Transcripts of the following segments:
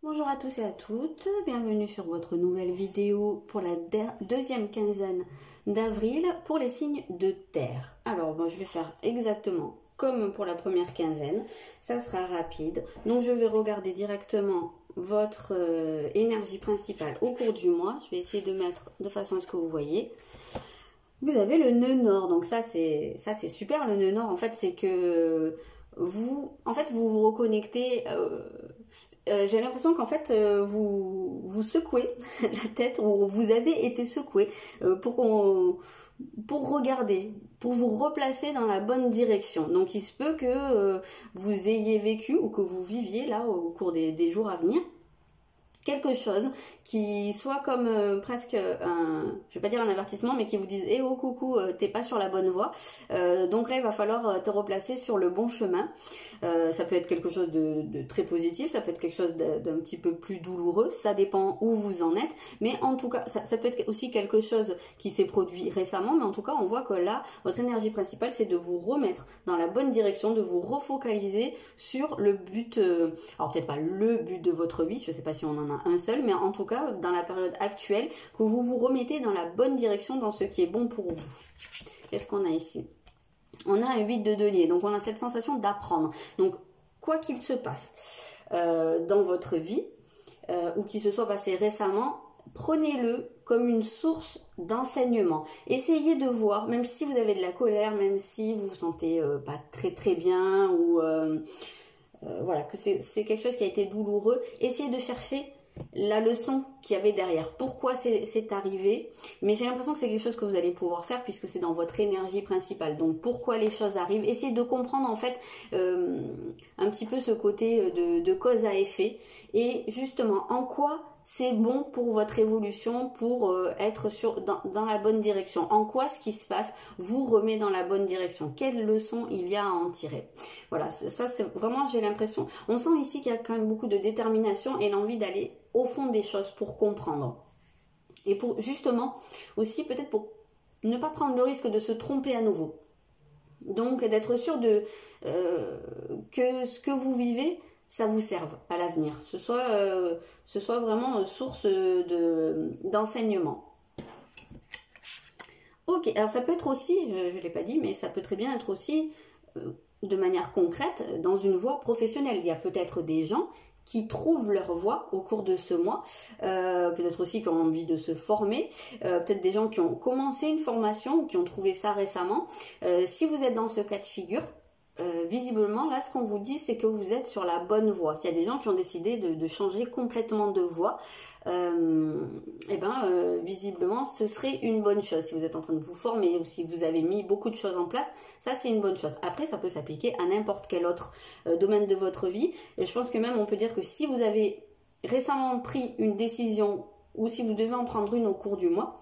Bonjour à tous et à toutes, bienvenue sur votre nouvelle vidéo pour la deuxième quinzaine d'avril pour les signes de terre. Alors moi je vais faire exactement comme pour la première quinzaine, ça sera rapide. Donc je vais regarder directement votre énergie principale au cours du mois. Je vais essayer de mettre de façon à ce que vous voyez. Vous avez le nœud nord, donc ça c'est super. Le nœud nord en fait c'est que vous vous reconnectez. J'ai l'impression qu'en fait vous secouez la tête, ou vous avez été secoué pour regarder, pour vous replacer dans la bonne direction. Donc il se peut que vous ayez vécu ou que vous viviez là au cours des jours à venir quelque chose qui soit comme presque un, je vais pas dire un avertissement, mais qui vous dise eh oh coucou, t'es pas sur la bonne voie, donc là il va falloir te replacer sur le bon chemin. Ça peut être quelque chose de très positif, ça peut être quelque chose d'un petit peu plus douloureux, ça dépend où vous en êtes, mais en tout cas ça peut être aussi quelque chose qui s'est produit récemment, mais en tout cas on voit que là votre énergie principale c'est de vous remettre dans la bonne direction, de vous refocaliser sur le but, alors peut-être pas le but de votre vie, je sais pas si on en a un seul, mais en tout cas dans la période actuelle, que vous vous remettez dans la bonne direction, dans ce qui est bon pour vous. Qu'est-ce qu'on a ici? On a un 8 de denier, donc on a cette sensation d'apprendre. Donc quoi qu'il se passe dans votre vie, ou qu'il se soit passé récemment, prenez-le comme une source d'enseignement. Essayez de voir, même si vous avez de la colère, même si vous vous sentez pas très bien, ou voilà, que c'est quelque chose qui a été douloureux, essayez de chercher la leçon qu'il y avait derrière, pourquoi c'est arrivé, mais j'ai l'impression que c'est quelque chose que vous allez pouvoir faire puisque c'est dans votre énergie principale. Donc pourquoi les choses arrivent, essayez de comprendre en fait un petit peu ce côté de cause à effet, et justement en quoi c'est bon pour votre évolution, pour être dans la bonne direction. En quoi ce qui se passe vous remet dans la bonne direction. Quelle leçon il y a à en tirer. Voilà, ça c'est vraiment, j'ai l'impression. On sent ici qu'il y a quand même beaucoup de détermination et l'envie d'aller au fond des choses pour comprendre. Et pour justement aussi peut-être pour ne pas prendre le risque de se tromper à nouveau. Donc d'être sûr que ce que vous vivez, ça vous serve à l'avenir, ce soit vraiment source d'enseignement. Ok, alors ça peut être aussi, je ne l'ai pas dit, mais ça peut très bien être aussi de manière concrète dans une voie professionnelle. Il y a peut-être des gens qui trouvent leur voie au cours de ce mois, peut-être aussi qui ont envie de se former, peut-être des gens qui ont commencé une formation ou qui ont trouvé ça récemment. Si vous êtes dans ce cas de figure, visiblement là ce qu'on vous dit c'est que vous êtes sur la bonne voie. S'il y a des gens qui ont décidé de changer complètement de voie, visiblement ce serait une bonne chose. Si vous êtes en train de vous former ou si vous avez mis beaucoup de choses en place, ça c'est une bonne chose. Après ça peut s'appliquer à n'importe quel autre domaine de votre vie. Je pense que même on peut dire que si vous avez récemment pris une décision ou si vous devez en prendre une au cours du mois,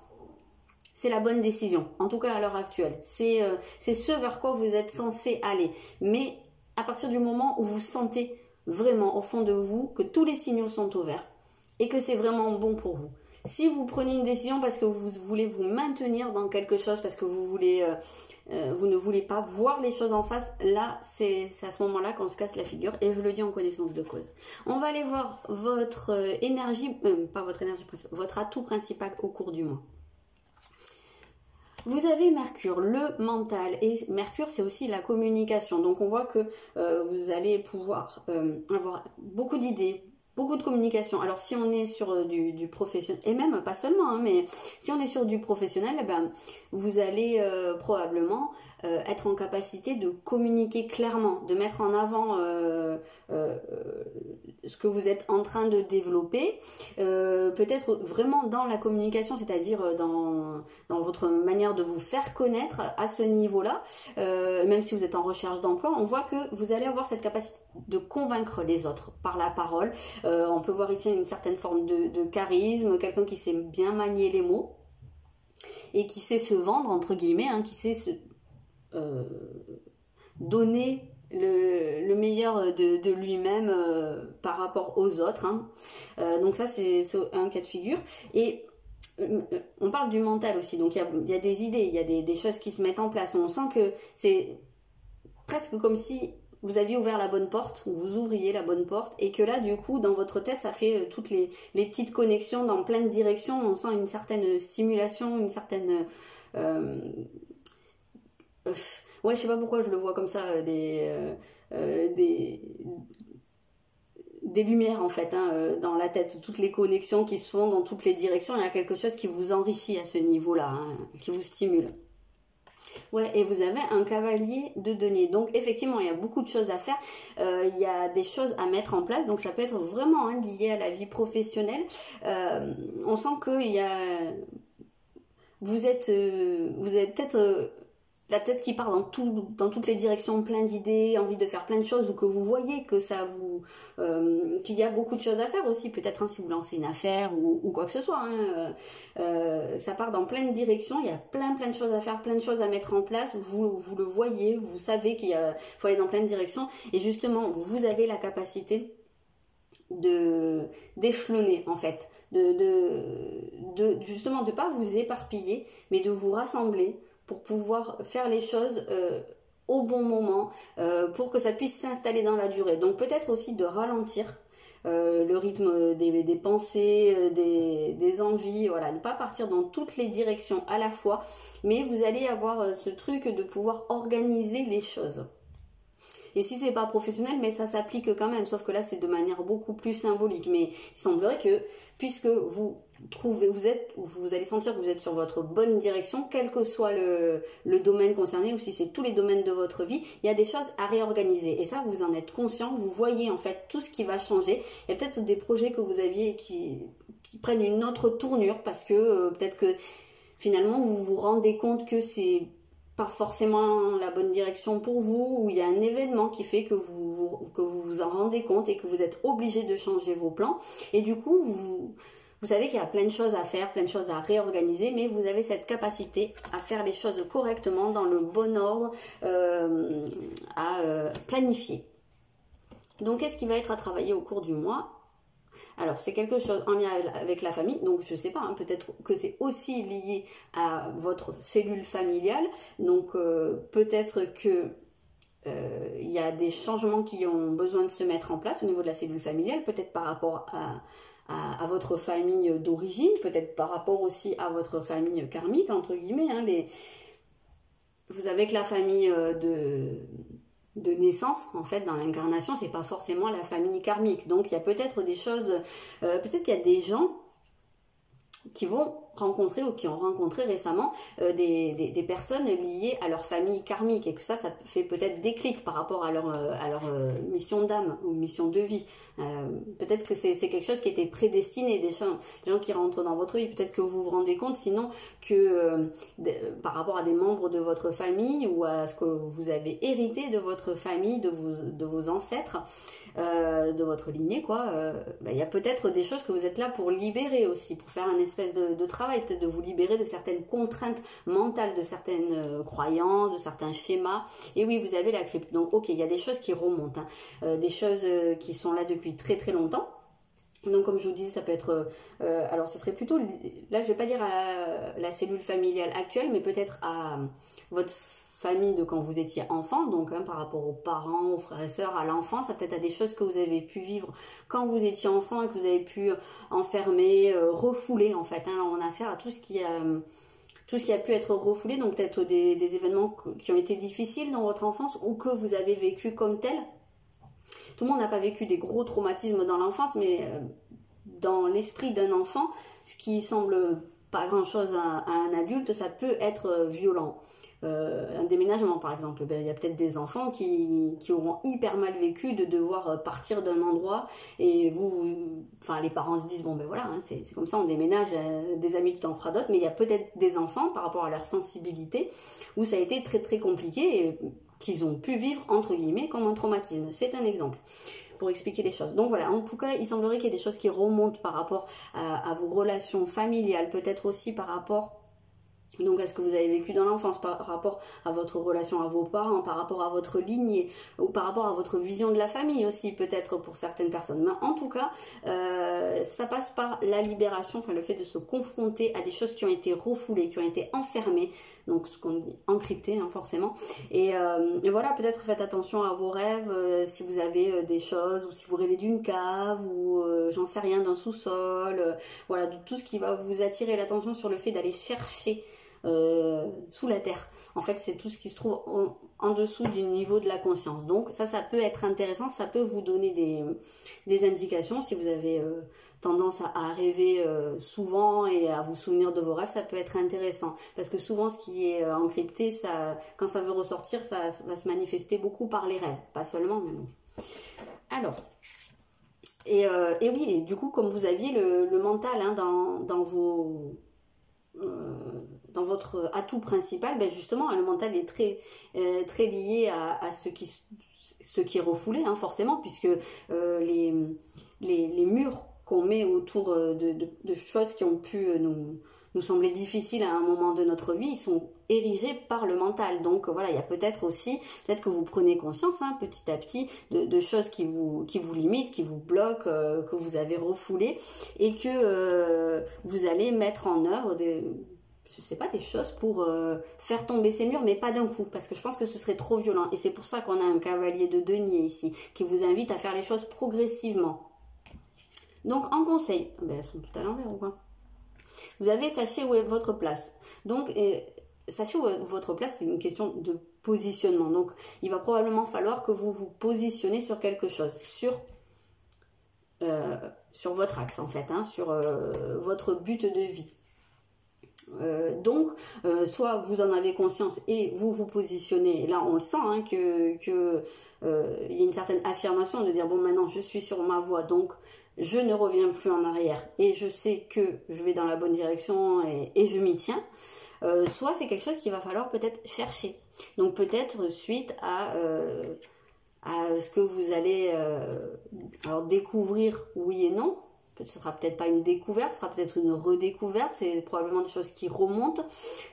c'est la bonne décision, en tout cas à l'heure actuelle. C'est ce vers quoi vous êtes censé aller. Mais à partir du moment où vous sentez vraiment au fond de vous que tous les signaux sont au vert et que c'est vraiment bon pour vous. Si vous prenez une décision parce que vous voulez vous maintenir dans quelque chose, parce que vous ne voulez pas voir les choses en face, là c'est à ce moment-là qu'on se casse la figure, et je le dis en connaissance de cause. On va aller voir votre énergie, pas votre énergie principale, votre atout principal au cours du mois. Vous avez Mercure, le mental, et Mercure c'est aussi la communication, donc on voit que vous allez pouvoir avoir beaucoup d'idées, beaucoup de communication. Alors si on est sur du professionnel, et même pas seulement, hein, mais si on est sur du professionnel, vous allez probablement être en capacité de communiquer clairement, de mettre en avant ce que vous êtes en train de développer, peut-être vraiment dans la communication, c'est-à-dire dans votre manière de vous faire connaître à ce niveau-là, même si vous êtes en recherche d'emploi, on voit que vous allez avoir cette capacité de convaincre les autres par la parole. On peut voir ici une certaine forme de charisme, quelqu'un qui sait bien manier les mots et qui sait se vendre, entre guillemets, hein, qui sait se donner le meilleur de lui-même par rapport aux autres, hein. Donc ça c'est un cas de figure. Et on parle du mental aussi, donc il y a des idées, il y a des choses qui se mettent en place. On sent que c'est presque comme si vous aviez ouvert la bonne porte, ou vous ouvriez la bonne porte, et que là, du coup, dans votre tête, ça fait toutes les petites connexions dans plein de directions. On sent une certaine stimulation, une certaine... ouais, je sais pas pourquoi je le vois comme ça, des lumières en fait dans la tête, toutes les connexions qui se font dans toutes les directions. Il y a quelque chose qui vous enrichit à ce niveau-là, qui vous stimule. Ouais, et vous avez un cavalier de denier. Donc effectivement, il y a beaucoup de choses à faire. Il y a des choses à mettre en place. Donc ça peut être vraiment lié à la vie professionnelle. On sent qu'il y a... vous avez peut-être... la tête qui part dans toutes les directions, plein d'idées, envie de faire plein de choses, ou que vous voyez que ça vous qu'il y a beaucoup de choses à faire aussi, peut-être si vous lancez une affaire ou quoi que ce soit. Ça part dans plein de directions, il y a plein de choses à faire, plein de choses à mettre en place, vous le voyez, vous savez qu'il faut aller dans plein de directions, et justement, vous avez la capacité d'échelonner en fait, justement de pas vous éparpiller, mais de vous rassembler pour pouvoir faire les choses au bon moment, pour que ça puisse s'installer dans la durée. Donc peut-être aussi de ralentir le rythme des pensées, des envies, voilà, ne pas partir dans toutes les directions à la fois, mais vous allez avoir ce truc de pouvoir organiser les choses. Et si c'est pas professionnel, mais ça s'applique quand même, sauf que là c'est de manière beaucoup plus symbolique. Mais il semblerait que, puisque vous allez sentir que vous êtes sur votre bonne direction, quel que soit le domaine concerné, ou si c'est tous les domaines de votre vie, il y a des choses à réorganiser. Et ça, vous en êtes conscient, vous voyez en fait tout ce qui va changer. Il y a peut-être des projets que vous aviez qui prennent une autre tournure, parce que peut-être que finalement vous vous rendez compte que c'est pas forcément la bonne direction pour vous, ou il y a un événement qui fait que vous vous en rendez compte et que vous êtes obligé de changer vos plans, et du coup vous savez qu'il y a plein de choses à faire, plein de choses à réorganiser, mais vous avez cette capacité à faire les choses correctement, dans le bon ordre, à planifier. Donc qu'est-ce qui va être à travailler au cours du mois ? Alors c'est quelque chose en lien avec la famille, donc je sais pas, peut-être que c'est aussi lié à votre cellule familiale, donc peut-être que il y a des changements qui ont besoin de se mettre en place au niveau de la cellule familiale, peut-être par rapport à votre famille d'origine, peut-être par rapport aussi à votre famille karmique, entre guillemets, vous avez que la famille de naissance, en fait, dans l'incarnation, c'est pas forcément la famille karmique. Donc, il y a peut-être des choses, peut-être qu'il y a des gens qui vont rencontrer ou qui ont rencontré récemment des personnes liées à leur famille karmique, et que ça fait peut-être déclic par rapport à leur mission d'âme ou mission de vie. Peut-être que c'est quelque chose qui était prédestiné, des gens qui rentrent dans votre vie. Peut-être que vous vous rendez compte sinon que par rapport à des membres de votre famille, ou à ce que vous avez hérité de votre famille, de vos ancêtres, de votre lignée, quoi, il y a peut-être des choses que vous êtes là pour libérer aussi, pour faire un espèce de travail, peut-être de vous libérer de certaines contraintes mentales, de certaines croyances, de certains schémas. Et oui, vous avez la crypte. Donc ok, il y a des choses qui remontent, des choses qui sont là depuis très très longtemps. Donc comme je vous disais, ça peut être, alors ce serait plutôt, là je vais pas dire à la cellule familiale actuelle, mais peut-être à votre famille de quand vous étiez enfant, donc par rapport aux parents, aux frères et sœurs, à l'enfance, peut-être à des choses que vous avez pu vivre quand vous étiez enfant et que vous avez pu enfermer, refouler en fait. On a affaire à tout ce qui a pu être refoulé, donc peut-être des événements qui ont été difficiles dans votre enfance ou que vous avez vécu comme tel. Tout le monde n'a pas vécu des gros traumatismes dans l'enfance, mais dans l'esprit d'un enfant, ce qui semble pas grand-chose à un adulte, ça peut être violent. Un déménagement par exemple, il y a peut-être des enfants qui auront hyper mal vécu de devoir partir d'un endroit, et les parents se disent bon ben voilà, c'est comme ça, on déménage, des amis tu t'en feras d'autres, mais il y a peut-être des enfants par rapport à leur sensibilité où ça a été très très compliqué et qu'ils ont pu vivre entre guillemets comme un traumatisme. C'est un exemple pour expliquer les choses. Donc voilà, en tout cas, il semblerait qu'il y ait des choses qui remontent par rapport à vos relations familiales, peut-être aussi par rapport Donc, est-ce que vous avez vécu dans l'enfance par rapport à votre relation à vos parents, par rapport à votre lignée, ou par rapport à votre vision de la famille aussi, peut-être pour certaines personnes. Mais en tout cas, ça passe par la libération, enfin le fait de se confronter à des choses qui ont été refoulées, qui ont été enfermées, donc ce qu'on dit encryptées, hein, forcément. Et voilà, peut-être faites attention à vos rêves, si vous avez des choses, ou si vous rêvez d'une cave, ou j'en sais rien, d'un sous-sol, voilà, de tout ce qui va vous attirer l'attention sur le fait d'aller chercher sous la terre. En fait, c'est tout ce qui se trouve en dessous du niveau de la conscience. Donc ça peut être intéressant, ça peut vous donner des indications. Si vous avez tendance à rêver souvent et à vous souvenir de vos rêves, ça peut être intéressant. Parce que souvent, ce qui est encrypté, quand ça veut ressortir, ça va se manifester beaucoup par les rêves. Pas seulement, mais bon. Alors... Et oui, et du coup, comme vous aviez le mental hein, dans votre atout principal, ben justement, le mental est très lié à ce qui est refoulé, hein, forcément, puisque les murs qu'on met autour de choses qui ont pu nous sembler difficiles à un moment de notre vie, ils sont érigés par le mental. Donc voilà, il y a peut-être que vous prenez conscience hein, petit à petit de choses qui vous limitent, qui vous bloquent, que vous avez refoulées et que vous allez mettre en œuvre je sais pas, des choses pour faire tomber ces murs, mais pas d'un coup, parce que je pense que ce serait trop violent. Et c'est pour ça qu'on a un cavalier de denier ici, qui vous invite à faire les choses progressivement. Donc, en conseil, ben, elles sont toutes à l'envers ou quoi? Vous avez, sachez où est votre place. Donc, sachez où est votre place, c'est une question de positionnement. Donc, il va probablement falloir que vous vous positionnez sur quelque chose, sur votre axe en fait, hein, sur votre but de vie. Donc, soit vous en avez conscience et vous vous positionnez, là on le sent, hein, que y a une certaine affirmation de dire bon maintenant je suis sur ma voie, donc je ne reviens plus en arrière et je sais que je vais dans la bonne direction et je m'y tiens. Soit c'est quelque chose qu'il va falloir peut-être chercher. Donc peut-être suite à ce que vous allez alors découvrir, oui et non. Ce sera peut-être pas une découverte, ce sera peut-être une redécouverte, c'est probablement des choses qui remontent.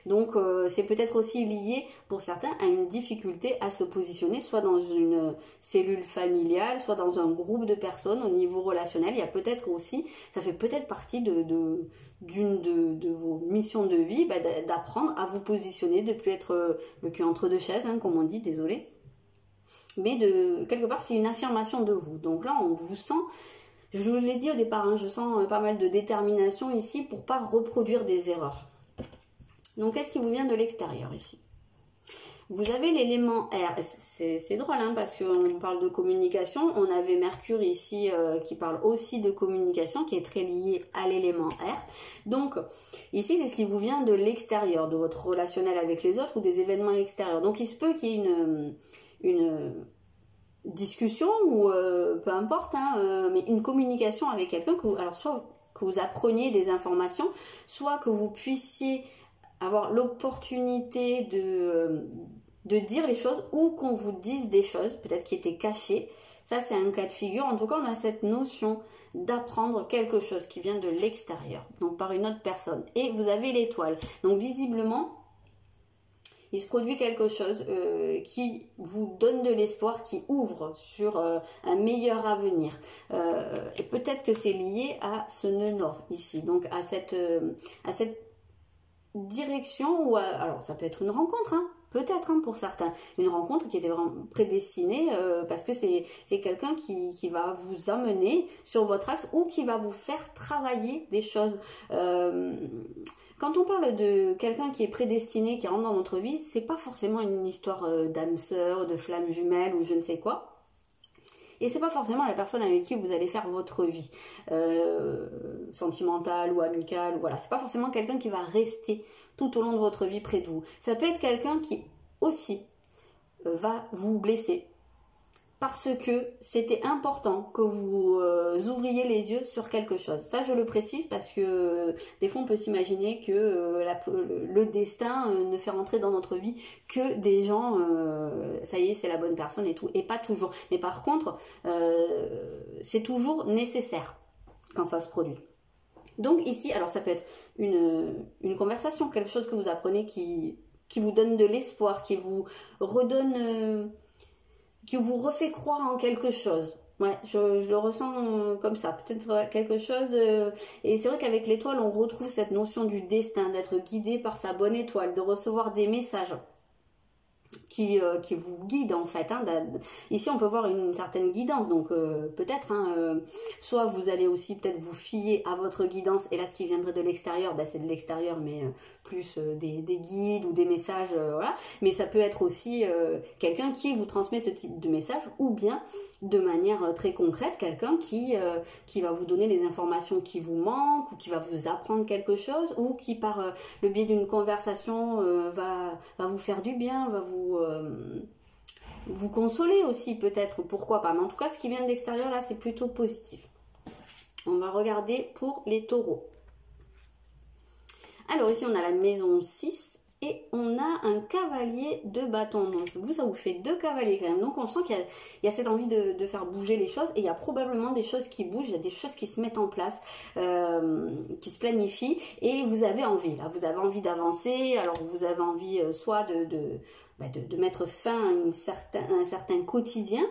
Donc c'est peut-être aussi lié pour certains à une difficulté à se positionner, soit dans une cellule familiale, soit dans un groupe de personnes au niveau relationnel. Il y a peut-être aussi, ça fait peut-être partie d'une de vos missions de vie, bah, d'apprendre à vous positionner, de ne plus être le cul entre deux chaises, hein, comme on dit, désolé. Mais quelque part c'est une affirmation de vous. Donc là on vous sent... Je vous l'ai dit au départ, hein, je sens pas mal de détermination ici pour ne pas reproduire des erreurs. Donc, qu'est-ce qui vous vient de l'extérieur ici? Vous avez l'élément R. C'est drôle, hein, parce qu'on parle de communication. On avait Mercure ici qui parle aussi de communication, qui est très lié à l'élément R. Donc, ici, c'est ce qui vous vient de l'extérieur, de votre relationnel avec les autres ou des événements extérieurs. Donc, il se peut qu'il y ait une discussion ou peu importe, hein, mais une communication avec quelqu'un alors soit que vous appreniez des informations, soit que vous puissiez avoir l'opportunité de dire les choses ou qu'on vous dise des choses peut-être qui étaient cachées. Ça c'est un cas de figure. En tout cas on a cette notion d'apprendre quelque chose qui vient de l'extérieur, donc par une autre personne. Et vous avez l'étoile, donc visiblement il se produit quelque chose qui vous donne de l'espoir, qui ouvre sur un meilleur avenir. Et peut-être que c'est lié à ce nœud nord ici, donc à cette direction, ou alors ça peut être une rencontre, hein, peut-être hein, pour certains, une rencontre qui était vraiment prédestinée parce que c'est quelqu'un qui va vous amener sur votre axe ou qui va vous faire travailler des choses. Quand on parle de quelqu'un qui est prédestiné, qui rentre dans notre vie, c'est pas forcément une histoire d'âme sœur, de flamme jumelle ou je ne sais quoi. Et c'est pas forcément la personne avec qui vous allez faire votre vie sentimentale ou amicale. Voilà, c'est pas forcément quelqu'un qui va rester tout au long de votre vie près de vous. Ça peut être quelqu'un qui aussi va vous blesser. Parce que c'était important que vous ouvriez les yeux sur quelque chose. Ça, je le précise parce que des fois, on peut s'imaginer que le destin ne fait rentrer dans notre vie que des gens, ça y est, c'est la bonne personne et tout, et pas toujours. Mais par contre, c'est toujours nécessaire quand ça se produit. Donc ici, alors ça peut être une conversation, quelque chose que vous apprenez qui vous donne de l'espoir, qui vous redonne, qui vous refait croire en quelque chose. Ouais, je le ressens comme ça, peut-être quelque chose. Et c'est vrai qu'avec l'étoile, on retrouve cette notion du destin, d'être guidé par sa bonne étoile, de recevoir des messages qui vous guide en fait. Hein. Ici, on peut voir une certaine guidance, donc peut-être, hein, soit vous allez aussi peut-être vous fier à votre guidance, et là, ce qui viendrait de l'extérieur, c'est de l'extérieur, mais plus des guides ou des messages, voilà. Mais ça peut être aussi quelqu'un qui vous transmet ce type de message, ou bien de manière très concrète, quelqu'un qui va vous donner les informations qui vous manquent, ou qui va vous apprendre quelque chose, ou qui par le biais d'une conversation va vous faire du bien, va vous consoler aussi peut-être, pourquoi pas. Mais en tout cas, ce qui vient de l'extérieur là, c'est plutôt positif. On va regarder pour les taureaux. Alors ici, on a la maison 6 et on a un cavalier de bâton. Donc vous, ça vous fait 2 cavaliers quand même. Donc on sent qu'il y a cette envie de faire bouger les choses. Et il y a probablement des choses qui bougent, il y a des choses qui se mettent en place, qui se planifient. Et vous avez envie, là, vous avez envie d'avancer. Alors vous avez envie soit de mettre fin à un certain quotidien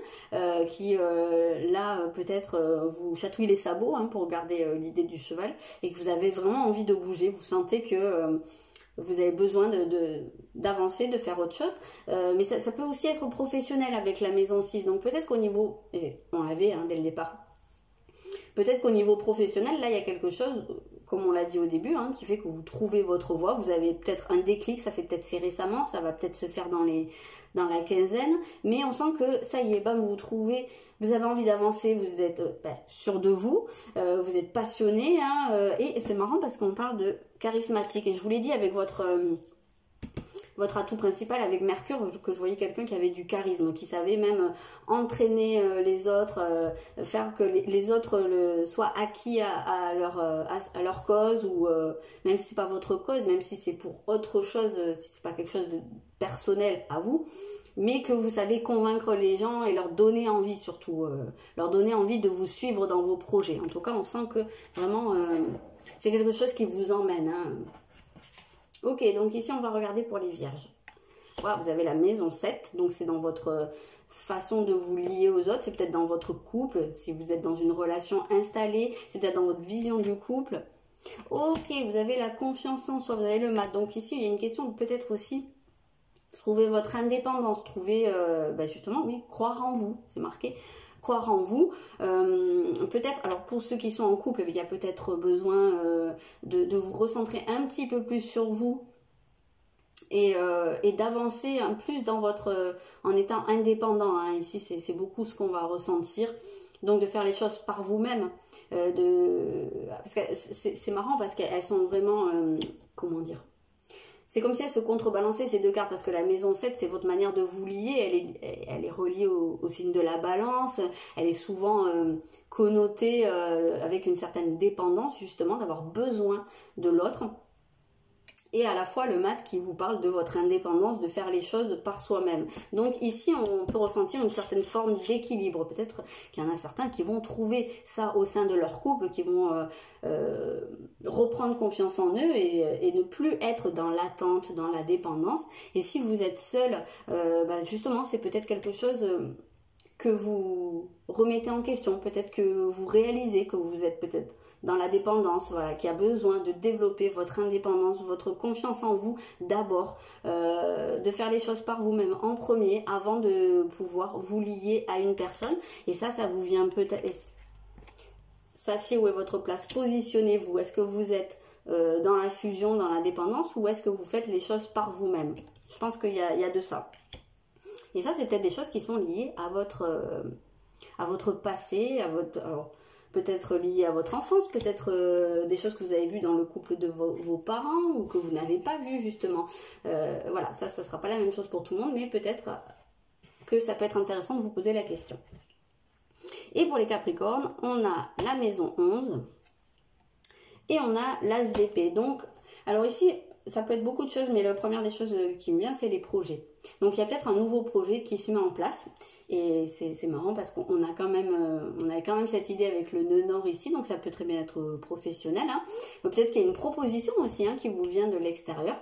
qui, là, peut-être vous chatouille les sabots, hein, pour garder l'idée du cheval. Et que vous avez vraiment envie de bouger. Vous sentez que... vous avez besoin d'avancer, de faire autre chose. Mais ça peut aussi être professionnel avec la maison 6. Donc peut-être qu'au niveau... Et on l'avait dès le départ. Peut-être qu'au niveau professionnel, là, il y a quelque chose, comme on l'a dit au début, hein, qui fait que vous trouvez votre voie. Vous avez peut-être un déclic, ça s'est peut-être fait récemment. Ça va peut-être se faire dans la quinzaine. Mais on sent que ça y est, bam, vous trouvez... Vous avez envie d'avancer, vous êtes sûr de vous, vous êtes passionné, hein, et c'est marrant parce qu'on parle de charismatique. Et je vous l'ai dit avec votre atout principal avec Mercure, que je voyais quelqu'un qui avait du charisme, qui savait même entraîner les autres, faire que les autres soient acquis à leur cause, ou même si c'est pas votre cause, même si c'est pour autre chose, si c'est pas quelque chose de personnel à vous, mais que vous savez convaincre les gens et leur donner envie, surtout leur donner envie de vous suivre dans vos projets. En tout cas, on sent que vraiment c'est quelque chose qui vous emmène, hein. Ok, donc ici on va regarder pour les vierges. Voilà, vous avez la maison 7, donc c'est dans votre façon de vous lier aux autres, c'est peut-être dans votre couple, si vous êtes dans une relation installée, c'est peut-être dans votre vision du couple. Ok, vous avez la confiance en soi, vous avez le mat. Donc ici il y a une question de peut-être aussi trouver votre indépendance, trouver justement, oui, croire en vous, c'est marqué. Croire en vous, peut-être, alors pour ceux qui sont en couple, il y a peut-être besoin de vous recentrer un petit peu plus sur vous et d'avancer plus dans en étant indépendant, hein. Ici c'est beaucoup ce qu'on va ressentir, donc de faire les choses par vous-même, parce que c'est marrant parce qu'elles sont vraiment, comment dire, c'est comme si elle se contrebalançait ces 2 cartes, parce que la maison 7, c'est votre manière de vous lier, elle est reliée au signe de la balance, elle est souvent connotée avec une certaine dépendance, justement, d'avoir besoin de l'autre. Et à la fois le mat qui vous parle de votre indépendance, de faire les choses par soi-même. Donc ici, on peut ressentir une certaine forme d'équilibre. Peut-être qu'il y en a certains qui vont trouver ça au sein de leur couple, qui vont reprendre confiance en eux et ne plus être dans l'attente, dans la dépendance. Et si vous êtes seul, justement, c'est peut-être quelque chose... que vous remettez en question, peut-être que vous réalisez que vous êtes peut-être dans la dépendance, voilà, qui a besoin de développer votre indépendance, votre confiance en vous d'abord, de faire les choses par vous-même en premier avant de pouvoir vous lier à une personne. Et ça vous vient peut-être... Sachez où est votre place, positionnez-vous. Est-ce que vous êtes dans la fusion, dans la dépendance, ou est-ce que vous faites les choses par vous-même? Je pense qu'il y a de ça. Et ça, c'est peut-être des choses qui sont liées à votre passé, alors peut-être liées à votre enfance, peut-être des choses que vous avez vues dans le couple de vos parents ou que vous n'avez pas vues justement. Voilà, ça sera pas la même chose pour tout le monde, mais peut-être que ça peut être intéressant de vous poser la question. Et pour les Capricornes, on a la maison 11 et on a l'as d'épée. Donc, alors ici... ça peut être beaucoup de choses, mais la première des choses qui me vient, c'est les projets. Donc il y a peut-être un nouveau projet qui se met en place, et c'est marrant parce qu'on a quand même, on avait quand même cette idée avec le nœud nord ici, donc ça peut très bien être professionnel, hein. Peut-être qu'il y a une proposition aussi, hein, qui vous vient de l'extérieur.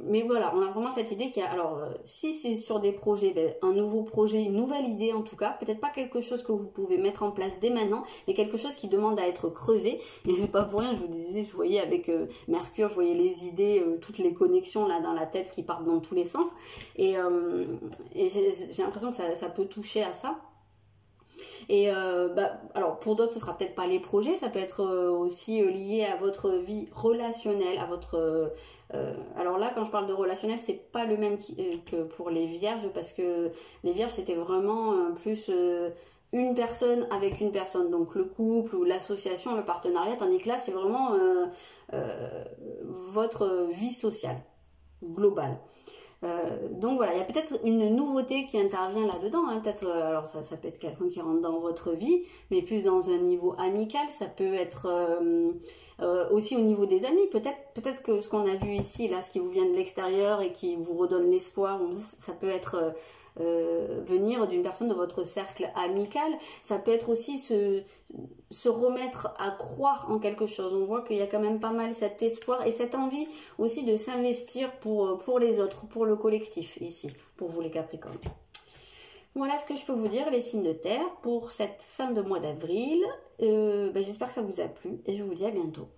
Mais voilà, on a vraiment cette idée qu'il y a, alors si c'est sur des projets, ben, un nouveau projet, une nouvelle idée en tout cas, peut-être pas quelque chose que vous pouvez mettre en place dès maintenant, mais quelque chose qui demande à être creusé. Et c'est pas pour rien, je vous disais, je voyais avec Mercure, je voyais les idées, toutes les connexions là dans la tête qui partent dans tous les sens, et j'ai l'impression que ça peut toucher à ça. Et alors pour d'autres, ce sera peut-être pas les projets, ça peut être aussi lié à votre vie relationnelle, à votre... alors là, quand je parle de relationnel, c'est pas le même que pour les vierges, parce que les vierges, c'était vraiment plus une personne avec une personne, donc le couple ou l'association, le partenariat, tandis que là, c'est vraiment votre vie sociale, globale. Donc voilà, il y a peut-être une nouveauté qui intervient là-dedans, hein. Peut-être, alors ça peut être quelqu'un qui rentre dans votre vie, mais plus dans un niveau amical, ça peut être aussi au niveau des amis, peut-être que ce qu'on a vu ici, là, ce qui vous vient de l'extérieur et qui vous redonne l'espoir, ça peut être venir d'une personne de votre cercle amical, ça peut être aussi se remettre à croire en quelque chose. On voit qu'il y a quand même pas mal cet espoir et cette envie aussi de s'investir pour les autres, pour le collectif ici, pour vous les Capricornes. Voilà ce que je peux vous dire, les signes de terre, pour cette fin de mois d'avril. J'espère que ça vous a plu et je vous dis à bientôt.